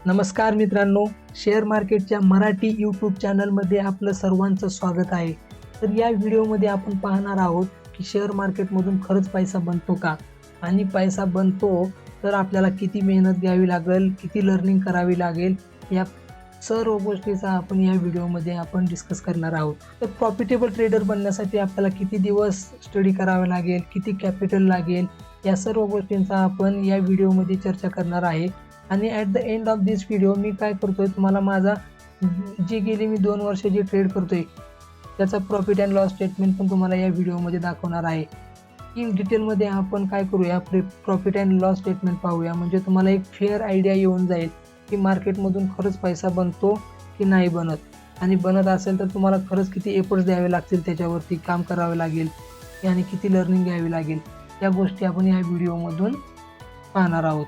नमस्कार मित्रांनो, शेअर मार्केटच्या मराठी यूट्यूब चॅनलमध्ये आपलं सर्वांचं स्वागत आहे. तर या व्हिडिओमध्ये आपण पाहणार आहोत की शेअर मार्केटमधून खरंच पैसा बनतो का? आणि पैसा बनतो तर आपल्याला किती मेहनत घ्यावी लागेल, किती लर्निंग करावी लागेल, या सर्व गोष्टीचा आपण या व्हिडिओमध्ये आपण डिस्कस करणार आहोत. तर प्रॉफिटेबल ट्रेडर बनण्यासाठी आपल्याला किती दिवस स्टडी करावे लागेल, किती कॅपिटल लागेल, या सर्व गोष्टींचा आपण या व्हिडिओमध्ये चर्चा करणार आहे. आणि at the end of this video मी काय करतोय, तुम्हाला माझा जी गेली मी 2 वर्ष जी ट्रेड करतोय त्याचा प्रॉफिट अँड लॉस स्टेटमेंट पण तुम्हाला या व्हिडिओमध्ये दाखवणार आहे. इन डिटेलमध्ये आपण काय करूया, प्रॉफिट अँड लॉस स्टेटमेंट पाहूया, म्हणजे तुम्हाला एक फेअर आयडिया येऊन जाईल की मार्केटमधून खरंच पैसा बनतो की नाही बनत. आणि बनत असेल तर तुम्हाला खरंच किती एफर्ट्स द्यावे लागतील, त्याच्यावरती काम करावे लागेल आणि किती लर्निंग घ्यावी लागेल, या गोष्टी आपण या व्हिडिओमधून पाहणार आहोत.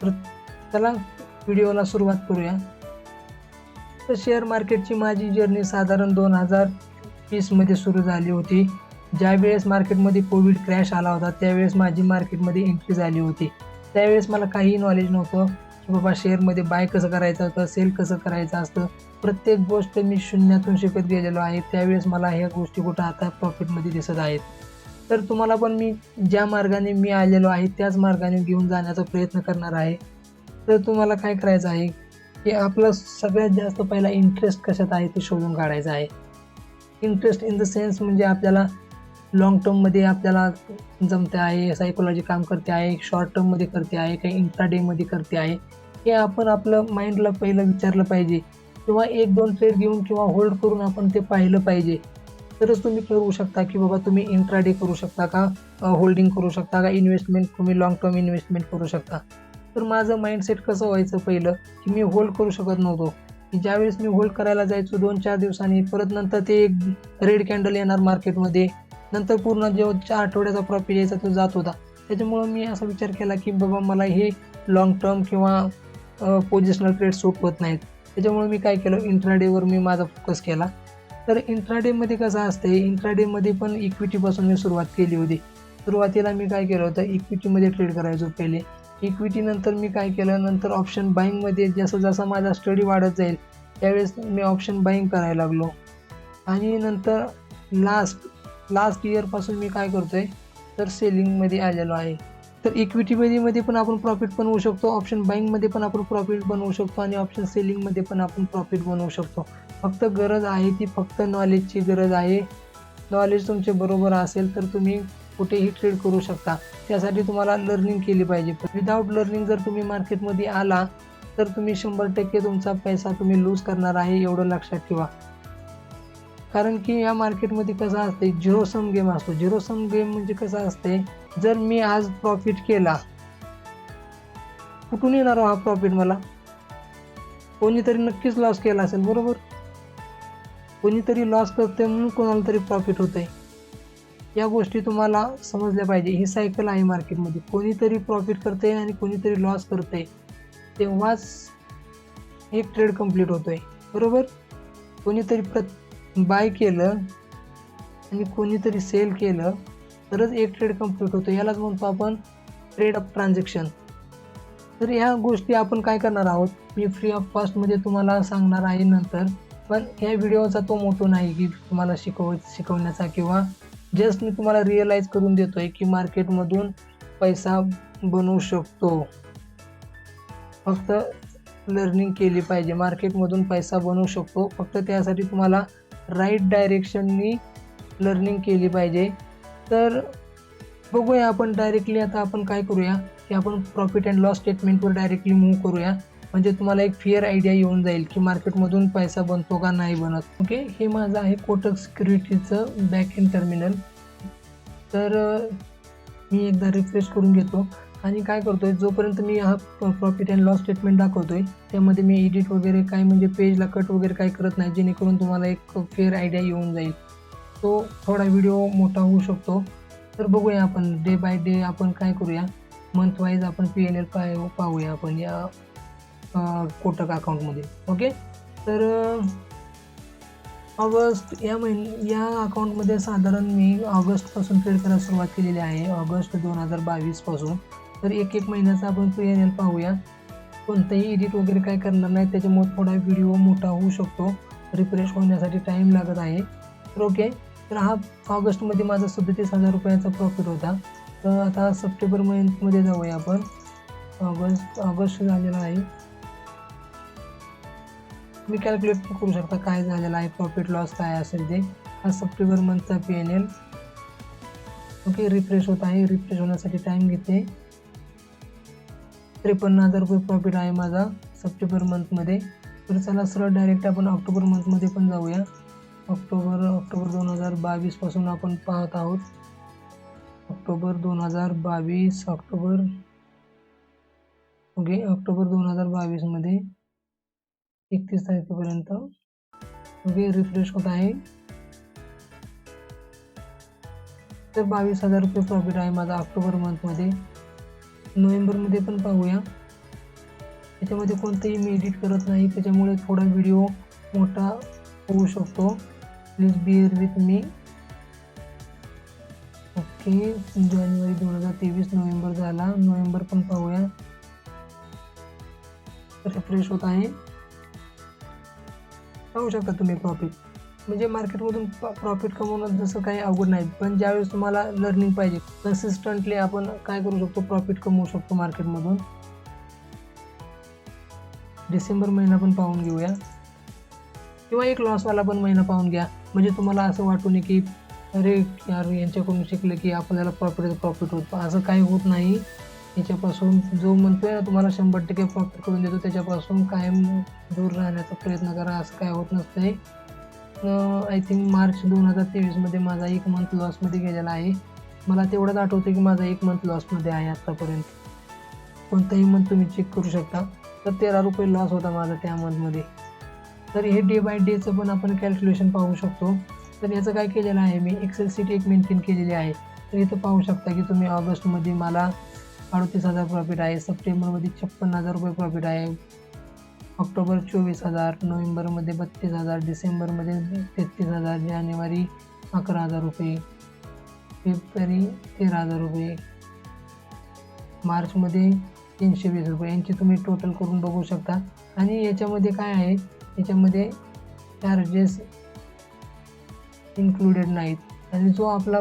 तर चला व्हिडिओला सुरुवात करूया. तर शेअर मार्केटची माझी जर्नी साधारण 2020मध्ये सुरू झाली होती. ज्यावेळेस मार्केटमध्ये कोविड क्रॅश आला होता त्यावेळेस माझी मार्केटमध्ये एंट्री झाली होती. त्यावेळेस मला काहीही नॉलेज नव्हतं की बाबा शेअरमध्ये बाय कसं करायचं होतं, सेल कसं करायचं असतं. प्रत्येक गोष्ट मी शून्यातून शिकत गेलेलो आहे. त्यावेळेस मला ह्या गोष्टी कुठं आता प्रॉफिटमध्ये दिसत आहेत. तर तुम्हाला पण मी ज्या मार्गाने मी आलेलो आहे त्याच मार्गाने घेऊन जाण्याचा प्रयत्न करणार आहे. तर तुम्हाला काय करायचं आहे की आपलं सगळ्यात जास्त पहिला इंटरेस्ट कशात आहे ते शोधून काढायचं आहे. इंटरेस्ट इन द सेन्स म्हणजे आपल्याला लाँग टर्ममध्ये आपल्याला जमते आहे, सायकोलॉजी काम करते आहे, शॉर्ट टर्ममध्ये करते आहे, काही इंट्राडेमध्ये करते आहे, हे आपण आपलं माइंडला पहिलं विचारलं पाहिजे. किंवा 1-2 ट्रेड घेऊन किंवा होल्ड करून आपण ते पाहिलं पाहिजे. तरच तुम्ही ठरवू शकता की बाबा तुम्ही इंट्राडे करू शकता का, होल्डिंग करू शकता का, इन्व्हेस्टमेंट तुम्ही लाँग टर्म इन्व्हेस्टमेंट करू शकता. तर माझं माइंडसेट कसं व्हायचं पहिलं की मी होल्ड करू शकत नव्हतो. की ज्यावेळेस मी होल्ड करायला जायचो 2-4 दिवसांनी, परत नंतर ते एक रेड कॅन्डल येणार मार्केटमध्ये, नंतर पूर्ण जो 4 आठवड्याचा प्रॉफिट यायचा तो जात होता. त्याच्यामुळं मी असा विचार केला की बाबा मला हे लाँग टर्म किंवा पोझिशनल ट्रेड सूट होत नाहीत. त्याच्यामुळे मी काय केलं, इंट्राडेवर मी माझा फोकस केला. तर इंट्राडेमध्ये कसं असते, इंट्राडेमध्ये पण इक्विटीपासून मी सुरुवात केली होती. सुरुवातीला मी काय केलं होतं, इक्विटीमध्ये ट्रेड करायचो पहिले. इक्विटीनंतर मी काय केलं, नंतर ऑप्शन बाईंगमध्ये जसं जसा माझा स्टडी वाढत जाईल त्यावेळेस मी ऑप्शन बाईंग करायला लागलो. आणि नंतर लास्ट इयरपासून मी काय करतो आहे, तर सेलिंगमध्ये आलेलो आहे. तर इक्विटीमध्ये पण आपण प्रॉफिट बनवू शकतो, ऑप्शन बाईंगमध्ये पण आपण प्रॉफिट बनवू शकतो आणि ऑप्शन सेलिंगमध्ये पण आपण प्रॉफिट बनवू शकतो. फक्त गरज आहे ती फक्त नॉलेजची गरज आहे. नॉलेज तुमचे बरोबर असेल तर तुम्ही कुठेही ट्रेड करू शकता. त्यासाठी तुम्हाला लर्निंग केली पाहिजे. विदाऊट लर्निंग जर तुम्ही मार्केटमध्ये आला तर तुम्ही 100% तुमचा पैसा तुम्ही लूज करणार आहे, एवढं लक्षात ठेवा. कारण की या मार्केटमध्ये कसं असते, झिरो सम गेम असतो. झिरो सम गेम म्हणजे कसं असते, जर मी आज प्रॉफिट केला, कुठून येणार हा प्रॉफिट मला? कोणीतरी नक्कीच लॉस केला असेल, बरोबर? कोणीतरी लॉस करते म्हणून कोणाला तरी प्रॉफिट होतंय. या गोष्टी तुम्हाला समजल्या पाहिजे. ही सायकल आहे मार्केटमध्ये. कोणीतरी प्रॉफिट करते आणि कोणीतरी लॉस करते, तेव्हाच एक ट्रेड कंप्लीट होतोय, बरोबर? कोणीतरी बाय केलं आणि कोणीतरी सेल केलं तरच एक ट्रेड कंप्लीट होतो. यालाच म्हणतो आपण ट्रेड ऑफ ट्रान्झॅक्शन. तर ह्या गोष्टी आपण काय करणार आहोत, मी फ्री ऑफ कॉस्टमध्ये तुम्हाला सांगणार आहे नंतर. पण ह्या व्हिडिओचा तो मोटो नाही की तुम्हाला शिकवण्याचा, किंवा जस्ट मी तुम्हाला रिअलाईज करून देतो आहे की मार्केटमधून पैसा बनवू शकतो. फक्त लर्निंग केली पाहिजे. मार्केटमधून पैसा बनवू शकतो, फक्त त्यासाठी तुम्हाला राईट डायरेक्शननी लर्निंग केली पाहिजे. तर बघूया आपण डायरेक्टली. आता आपण काय करूया की आपण प्रॉफिट अँड लॉस स्टेटमेंटवर डायरेक्टली मूव्ह करूया, म्हणजे तुम्हाला एक क्लिअर आयडिया येऊन जाईल की मार्केटमधून पैसा बनतो का नाही बनत. ओके, हे माझं आहे कोटक सिक्युरिटीचं बॅक एंड टर्मिनल. तर मी एकदा रिफ्रेश करून घेतो आणि काय करतो आहे, जोपर्यंत मी हा प्रॉफिट अँड लॉस स्टेटमेंट दाखवतो आहे त्यामध्ये मी एडिट वगैरे काय, म्हणजे पेजला कट वगैरे काय करत नाही, जेणेकरून तुम्हाला एक फेअर आयडिया येऊन जाईल. तो थोडा व्हिडिओ मोठा होऊ शकतो. तर बघूया आपण डे बाय डे आपण काय करूया, मंथ वाईज आपण PNL पाहूया आपण या कोटक अकाउंटमध्ये. ओके, तर ऑगस्ट या अकाउंटमध्ये साधारण मी ऑगस्टपासून ट्रेड करायला सुरुवात केलेली आहे, ऑगस्ट 2022 पासून. तर एक महिन्याचा आपण PNL पाहूया. कोणतंही एडिट वगैरे काय करणार नाही, त्याच्यामुळे थोडा व्हिडिओ मोठा होऊ शकतो, रिफ्रेश होण्यासाठी टाईम लागत आहे. तर ओके, तर हा ऑगस्टमध्ये माझा 37,000 रुपयाचा प्रॉफिट होता. तर आता सप्टेंबर मंथमध्ये जाऊया आपण. ऑगस्ट झालेला आहे. तुम्ही कॅल्क्युलेट करू शकता काय झालेलं आहे, प्रॉफिट लॉस काय असेल ते. हा सप्टेंबर मंथचा P&L. ओके, रिफ्रेश होत आहे. रिफ्रेश होण्यासाठी टाईम घेते. 53,000 रुपये प्रॉफिट आहे माझा सप्टेंबर मंथमध्ये. तर चला सरळ डायरेक्ट आपण ऑक्टोबर मंथमध्ये पण जाऊया. ऑक्टोबर 2022 पासून आपण पाहत आहोत. ऑक्टोबर 2022 ओके, ऑक्टोबर 2022 मध्ये 31 तारखेपर्यंत. ओके, रिफ्रेश होत आहे. तर 22,000 रुपये प्रॉफिट आहे माझा ऑक्टोबर मंथमध्ये. नोव्हेंबरमध्ये पण पाहूया. त्याच्यामध्ये कोणतंही मी एडिट करत नाही, त्याच्यामुळे थोडा व्हिडिओ मोठा होऊ शकतो. Please bear with me. Okay, जानेवारी 2023 नोव्हेंबर झाला. नोव्हेंबर पण पाहूया. रिफ्रेश होत आहे. पाहू शकता तुम्ही प्रॉफिट. म्हणजे मार्केटमधून प्रॉफिट कमवणं जसं काही अवघड नाही, पण ज्यावेळेस तुम्हाला लर्निंग पाहिजे, कन्सिस्टंटली आपण काय करू शकतो, प्रॉफिट कमवू शकतो मार्केटमधून. डिसेंबर महिना पण पाहून घेऊया, किंवा एक लॉसवाला पण महिना पाहून घ्या. म्हणजे तुम्हाला असं वाटू नये की अरे यार यांच्याकडून शिकलं की आपल्याला प्रॉफिट होतं. असं काही होत नाही. याच्यापासून जो म्हणतोय ना तुम्हाला 100% प्रॉफिट करून देतो, त्याच्यापासून कायम दूर राहण्याचा प्रयत्न करा. असं काय होत नसतंय. आय थिंक मार्च 2023मध्ये माझा 1 मंथ लॉसमध्ये गेलेला आहे. मला तेवढंच आठवतं की माझा 1 मंथ लॉसमध्ये आहे आत्तापर्यंत. कोणताही मंथ तुम्ही चेक करू शकता. तर 13 रुपये लॉस होता माझा त्या मंथमध्ये. तर हे डे बाय डेचं पण आपण कॅल्क्युलेशन पाहू शकतो. तर याचं काय केलेलं आहे, मी एक्सेल शीट एक मेंटेन केलेली आहे. तर इथं पाहू शकता की तुम्ही ऑगस्टमध्ये मला 38,000 प्रॉफिट आहे, सप्टेंबरमध्ये 56,000 रुपये प्रॉफिट आहे, ऑक्टोबर 24,000, नोव्हेंबरमध्ये 32,000, डिसेंबरमध्ये 33,000, जानेवारी 11,000 रुपये, फेब्रुवारी 13,000 रुपये, मार्चमध्ये 320 रुपये. यांची तुम्ही टोटल करून बघू शकता. आणि याच्यामध्ये काय आहे, याच्यामध्ये चार्जेस इन्क्लुडेड नाहीत. आणि जो आपला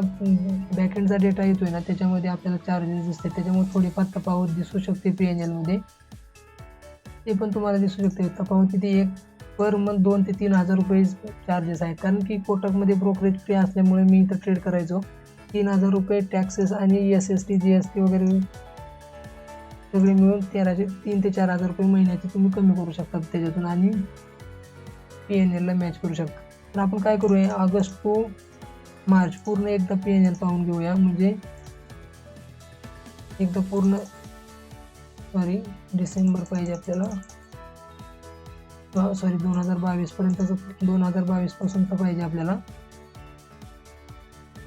बॅकएंडचा डेटा येतो आहे ना, त्याच्यामध्ये आपल्याला चार्जेस दिसते. त्याच्यामुळे थोडीफार तफावत दिसू शकते P&Lमध्ये. ते पण तुम्हाला दिसू शकते. तफावत किती, एक पर मंथ 2,000 ते 3,000 रुपये चार्जेस आहेत. कारण की कोटकमध्ये ब्रोकरेज फ्री असल्यामुळे मी इथं ट्रेड करायचो. 3,000 रुपये टॅक्सेस आणि SST GST वगैरे सगळे मिळून 3,000 ते 4,000 रुपये महिन्याचे तुम्ही कमी करू शकता त्याच्यातून, आणि P&Lला मॅच करू शकता. तर आपण काय करूया, ऑगस्ट टू मार्च पूर्ण एकदा P&L पाहून घेऊया. म्हणजे एकदा पूर्ण, डिसेंबर पाहिजे आपल्याला, 2022 पर्यंतचं, 2022 पासूनचं पाहिजे आपल्याला.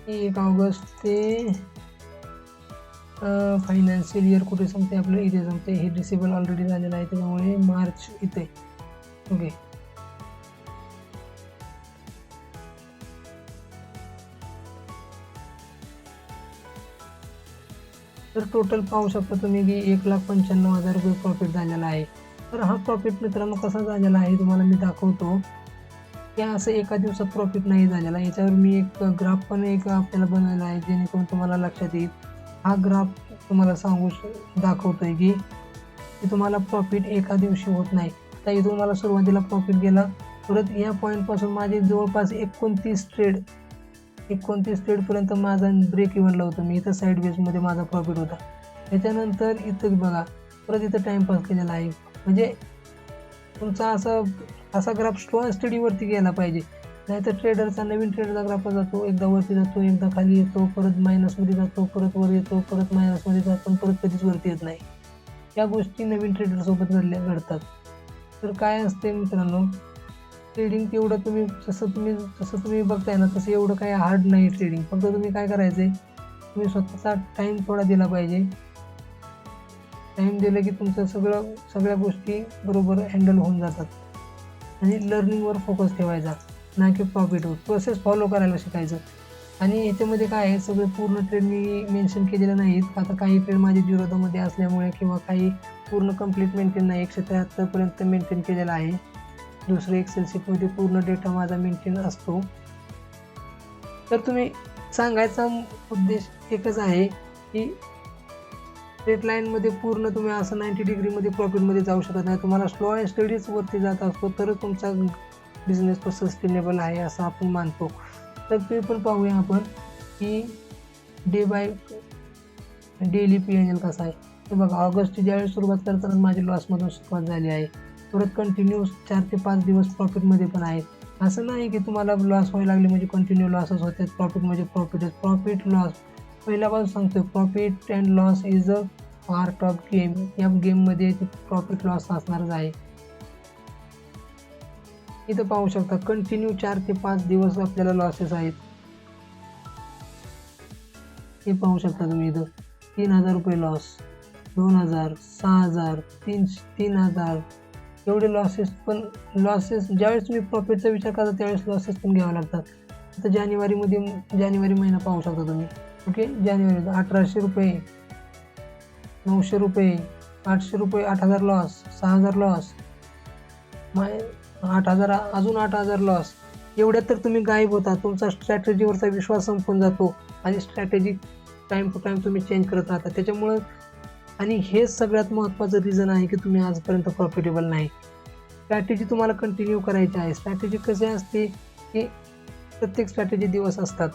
1 ऑगस्ट ते फायनान्शियल इयर कुठे संपते आपलं, इथे संपते. हे डिसेबल ऑलरेडी झालेलं आहे, त्याच्यामुळे मार्च इथे. ओके, तर टोटल पाहू शकता तुम्ही की 1,95,000 रुपये प्रॉफिट झालेला आहे. तर हा प्रॉफिट मित्रांनो कसा झालेला आहे तुम्हाला मी दाखवतो. की असं एका दिवसात प्रॉफिट नाही झालेला. याच्यावर मी एक ग्राफ पण आपल्याला बनवलेला आहे, जेणेकरून तुम्हाला लक्षात येईल. हा ग्राफ तुम्हाला दाखवतोय की तुम्हाला प्रॉफिट एका दिवशी होत नाही. तर इथून मला सुरुवातीला प्रॉफिट गेला, परत या पॉईंटपासून माझे जवळपास 29 ट्रेडपर्यंत माझा ब्रेक इव्हनला होतं. मी इथं साईड बेसमध्ये माझा प्रॉफिट होता. त्याच्यानंतर इथं बघा, परत इथं टाईमपास केलेला आहे. म्हणजे तुमचा असा ग्राफ स्टडीवरती गेला पाहिजे. नाहीतर नवीन ट्रेडरचा ग्राफ जातो, एकदा वरती जातो, एकदा खाली येतो, परत मायनसमध्ये जातो, परत वर येतो, परत मायनसमध्ये जातो, पण परत कधीच वरती येत नाही. या गोष्टी नवीन ट्रेडरसोबत घडतात. तर काय असते मित्रांनो, ट्रेडिंग तेवढं जसं तुम्ही बघताय ना, तसं एवढं काही हार्ड नाही ट्रेडिंग. फक्त तुम्ही काय करायचं आहे, तुम्ही स्वतःचा टाईम थोडा दिला पाहिजे. टाईम दिलं की तुमचं सगळ्या गोष्टी बरोबर हँडल होऊन जातात. आणि लर्निंगवर फोकस ठेवायचा, ना की प्रॉफिटवर. प्रोसेस फॉलो करायला शिकायचं. आणि याच्यामध्ये काय आहे, सगळे पूर्ण ट्रेड मी मेन्शन केलेले नाहीत. आता काही ट्रेड माझे जिरोदामध्ये असल्यामुळे किंवा काही पूर्ण कंप्लीट मेंटेन नाही, 173 पर्यंत मेंटेन केलेला आहे. दुसरं एक्सेल शीटमध्ये पूर्ण डेटा माझा मेंटेन असतो. तर तुम्ही सांगायचा उद्देश एकच आहे की स्ट्रेट लाईनमध्ये पूर्ण तुम्ही असं 90 डिग्रीमध्ये प्रॉफिटमध्ये जाऊ शकत नाही. तुम्हाला स्लो अँड स्टडीज वरती जात असतो तरच तुमचा बिझनेस तो सस्टेनेबल आहे असं आपण मानतो. तर ते पण पाहूया आपण की डे बाय डेली P&L कसा आहे. हे बघा, ऑगस्टची ज्यावेळेस सुरुवात करताना माझी लॉसमधून सुरुवात झाली आहे. परत कंटिन्यू 4 ते 5 दिवस प्रॉफिटमध्ये पण आहे. असं नाही की तुम्हाला लॉस व्हायला लागले म्हणजे कंटिन्यू लॉसच होते. प्रॉफिट म्हणजे प्रॉफिटच. प्रॉफिट लॉस पहिल्यापासून सांगतोय, profit and loss is a part of game. या गेममध्ये प्रॉफिट लॉस असणारच आहे. इथं पाहू शकता कंटिन्यू 4 ते 5 दिवस आपल्याला लॉसेस आहेत. हे पाहू शकता तुम्ही इथं 3,000 रुपये लॉस, 2,000, 6,000, 3,000 एवढे लॉसेस. पण लॉसेस ज्यावेळेस तुम्ही प्रॉफिटचा विचार करता त्यावेळेस लॉसेस पण घ्यावे लागतात. आता जानेवारी महिना पाहू शकता तुम्ही. ओके, जानेवारी 1,800 रुपये, 900 रुपये, 800 रुपये, 8,000 लॉस, 6,000 लॉस, 8,000, अजून 8,000 लॉस. एवढ्यात तर तुम्ही गायब होता. तुमचा स्ट्रॅटेजीवरचा विश्वास संपून जातो आणि स्ट्रॅटेजी टाईम टू टाईम तुम्ही चेंज करत राहता. त्याच्यामुळं आणि हेच सगळ्यात महत्त्वाचं रिझन आहे की तुम्ही आजपर्यंत प्रॉफिटेबल नाही. स्ट्रॅटेजी तुम्हाला कंटिन्यू करायची आहे. स्ट्रॅटेजी कशी असते की प्रत्येक स्ट्रॅटेजी दिवस असतात,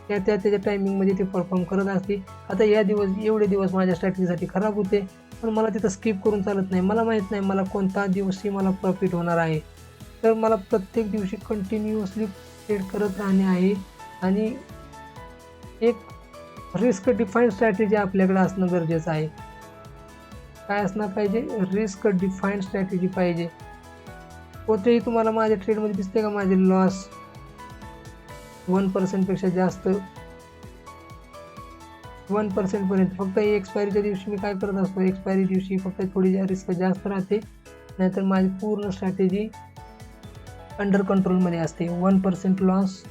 त्याच्या टायमिंगमध्ये ते परफॉर्म करत असते. आता एवढे दिवस माझ्या स्ट्रॅटेजीसाठी खराब होते, पण मला तिथं स्किप करून चालत नाही. मला माहीत नाही मला कोणता दिवशी मला प्रॉफिट होणार आहे. तर मला प्रत्येक दिवशी कंटिन्युअसली ट्रेड करत राहणे आहे आणि एक रिस्क डिफाईन्ड स्ट्रॅटेजी आपल्याकडे असणं गरजेचं आहे. काय असणार पाहिजे? रिस्क डिफाईन्ड स्ट्रॅटेजी पाहिजे. कोणतेही तुम्हाला माझ्या ट्रेडमध्ये दिसते का माझे लॉस 1% पेक्षा जास्त, 1% पर्यंत? फक्त एक्सपायरीच्या दिवशी मी काय करत असतो, एक्सपायरी दिवशी फक्त थोडी रिस्क जास्त राहते, नाहीतर माझी पूर्ण स्ट्रॅटेजी अंडर कंट्रोलमध्ये असते. 1% लॉस,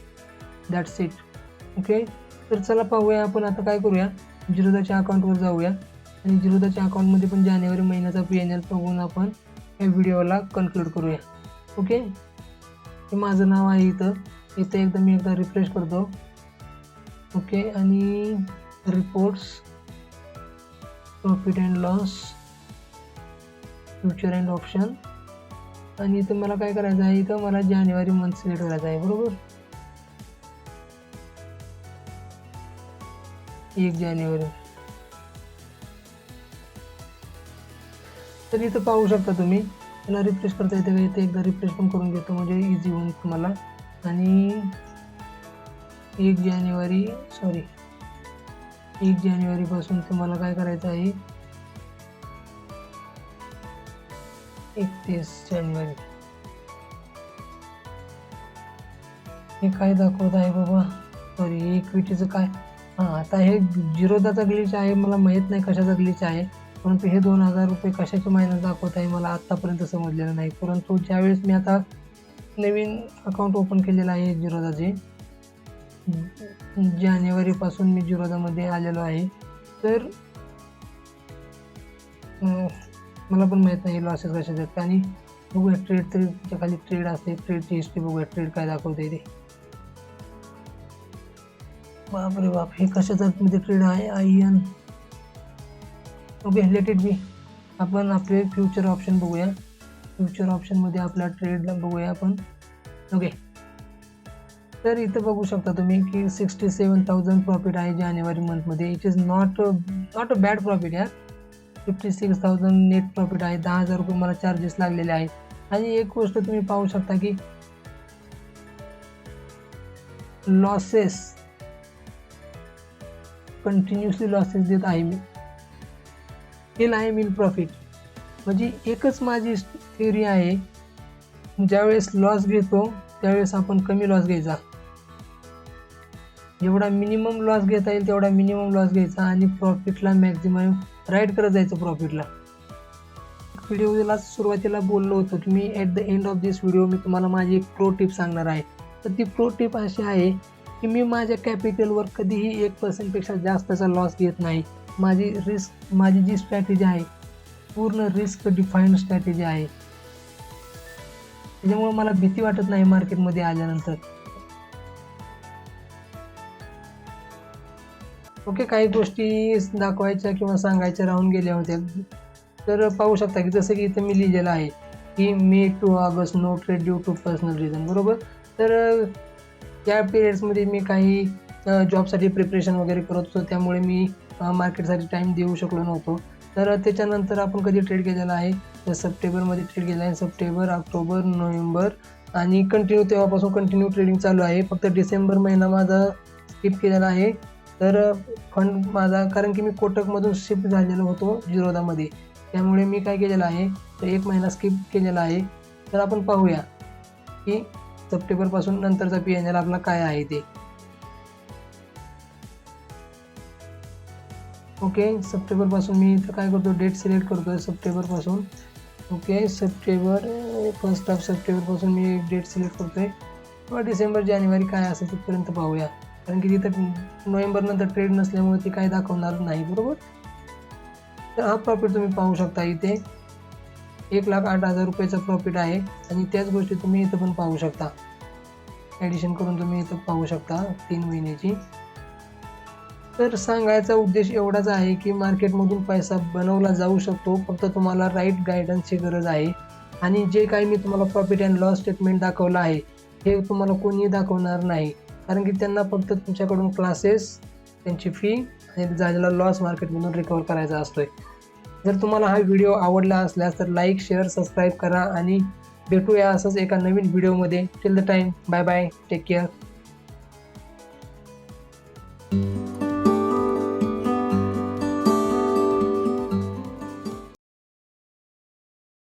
दॅट्स इट. ओके, तर चला पाहूया आपण. आता काय करूया, जिरोदाच्या अकाउंटवर जाऊया आणि जिरोदाच्या अकाउंटमध्ये पण जानेवारी महिन्याचा P&L बघून आपण या व्हिडिओला कन्क्लूड करूया. ओके, हे माझं नाव आहे इथं मी एकदा रिफ्रेश करतो. ओके, आणि reports, profit and loss, future and option, आणि इथं मला काय करायचं आहे, इथं मला जानेवारी मंथ सिलेक्ट करायचा आहे. बरोबर, 1 जानेवारी. तर इथं पाहू शकता तुम्ही, मला रिफ्रेश करता येते का? इथे एकदा रिफ्रेश पण करून घेतो म्हणजे इझी होईल तुम्हाला. आणि 1 जानेवारीपासून तुम्हाला काय करायचं आहे, 31 जानेवारी. हे काय दाखवत आहे बाबा, सॉरी, इक्विटीचं काय? हां, आता हे जिरोदाचा ग्लिच आहे, मला माहीत नाही कशाचा ग्लिच आहे, परंतु हे 2,000 रुपये कशाचे मायनस दाखवत आहे मला आत्तापर्यंत समजलेलं नाही. परंतु ज्यावेळेस मी आता नवीन अकाउंट ओपन केलेलं आहे जिरोदाचे, जानेवारीपासून मी जिरोदामध्ये आलेलो आहे, तर मला पण माहीत नाही लॉसेस कशाचे आहेत. आणि बघूया ट्रेड, तरी त्याच्या खाली ट्रेड असते, ट्रेडची हिस्ट्री बघूया, ट्रेड काय दाखवते ते. बापरे बाप, हे कशाचा मध्ये ट्रेड आहे? IN. Okay, let it be. आपण आपले फ्युचर ऑप्शन बघूया. फ्युचर ऑप्शनमध्ये आपला ट्रेडला बघूया आपण. ओके, तर इथं बघू शकता तुम्ही की 67,000 प्रॉफिट आहे जानेवारी मंथमध्ये. It is not a bad profit यार. 56,000 नेट प्रॉफिट आहे. 10,000 रुपये मला चार्जेस लागलेले आहेत. आणि एक गोष्ट तुम्ही पाहू शकता की लॉसेस, कंटिन्युअसली लॉसेस देत आहे मी. Still I am in profit. म्हणजे एकच माझी थिअरी आहे, ज्यावेळेस लॉस घेतो त्यावेळेस आपण कमी लॉस घ्यायचा. जेवढा मिनिमम लॉस घेता येईल तेवढा मिनिमम लॉस घ्यायचा आणि प्रॉफिटला मॅक्झिमम राईड करत जायचं प्रॉफिटला. व्हिडिओला सुरुवातीला बोललो होतो की मी at the end of this video मी तुम्हाला माझी एक प्रो टिप सांगणार आहे. तर ती प्रो टिप अशी आहे की मी माझ्या कॅपिटलवर कधीही 1% पेक्षा जास्तचा लॉस घेत नाही. माझी जी स्ट्रॅटेजी आहे पूर्ण रिस्क डिफाईन्ड स्ट्रॅटेजी आहे. त्याच्यामुळे मला भीती वाटत नाही मार्केटमध्ये आल्यानंतर. ओके, काही गोष्टी दाखवायच्या किंवा सांगायच्या राहून गेल्या होत्या. तर पाहू शकता की जसं की इथं मी लिहिलेलं आहे की May to August no trade due to personal reason, बरोबर. तर या पिरियड्समध्ये मी काही जॉबसाठी प्रिपरेशन वगैरे करत होतो, त्यामुळे मी मार्केटसाठी टाईम देऊ शकलो नव्हतो. तर त्याच्यानंतर आपण कधी ट्रेड केलेला आहे, तर सप्टेंबरमध्ये ट्रेड केला आहे. सप्टेंबर, ऑक्टोबर, नोव्हेंबर आणि कंटिन्यू तेव्हापासून कंटिन्यू ट्रेडिंग चालू आहे. फक्त डिसेंबर महिना माझा स्किप केलेला आहे. तर फंड माझा, कारण की मी कोटकमधून शिफ्ट झालेलो होतो जिरोदामध्ये, त्यामुळे मी काय केलेलं आहे, तर 1 महिना स्किप केलेला आहे. तर आपण पाहूया की सप्टेंबरपासून नंतरचा P&L आपला काय आहे ते. ओके, सप्टेंबरपासून मी इथं काय करतो, डेट सिलेक्ट करतो आहे सप्टेंबरपासून. ओके, फर्स्ट ऑफ सप्टेंबरपासून मी डेट सिलेक्ट करतो आहे किंवा डिसेंबर, जानेवारी काय असेल तिथपर्यंत पाहूया. कारण की तिथं नोव्हेंबरनंतर ट्रेड नसल्यामुळे ती काही दाखवणार नाही, बरोबर. तर हा प्रॉफिट तुम्ही पाहू शकता इथे 1,08,000 रुपयाचा प्रॉफिट आहे. आणि त्याच गोष्टी तुम्ही इथं पण पाहू शकता, ॲडिशन करून तुम्ही इथं पाहू शकता 3 महिन्याची. तर सांगायचा उद्देश एवढाच आहे की मार्केटमधून पैसा बनवला जाऊ शकतो, फक्त तुम्हाला राईट गायडन्सची गरज आहे. आणि जे काही मी तुम्हाला प्रॉफिट अँड लॉस स्टेटमेंट दाखवलं आहे हे तुम्हाला कोणीही दाखवणार नाही, कारण की त्यांना फक्त तुमच्याकडून क्लासेस, त्यांची फी आणि झालेला लॉस मार्केटमधून रिकवर करायचा असतो आहे. जर तुम्हाला हा व्हिडिओ आवडला असल्यास तर लाईक, शेअर, सबस्क्राईब करा आणि भेटूया असंच एका नवीन व्हिडिओमध्ये. Till the time, bye bye, take care.